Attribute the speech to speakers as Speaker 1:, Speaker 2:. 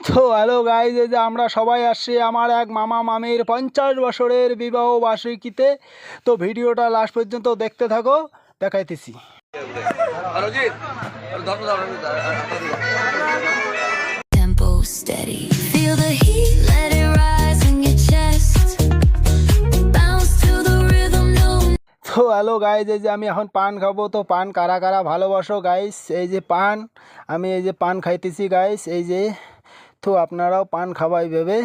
Speaker 1: তো hello guys, এই যে আমরা সবাই আসছি আমার এক মামা মামির 50 বছরের বিবাহ বার্ষিকীতে। তো ভিডিওটা লাস্ট পর্যন্ত দেখতে থাকো, দেখাইতেছি।
Speaker 2: Tempo steady, feel the heat, let it rise in your chest. Bounce to the rhythm, no.
Speaker 1: তো হ্যালো গাইজ, এই যে আমি এখন পান খাবো। তো পান কারা কারা ভালোবাসো গাইজ? এই যে পান, আমি এই যে পান খাইতেছি গাইজ, এই যে। তো আপনারাও পান খাবাই ভেবে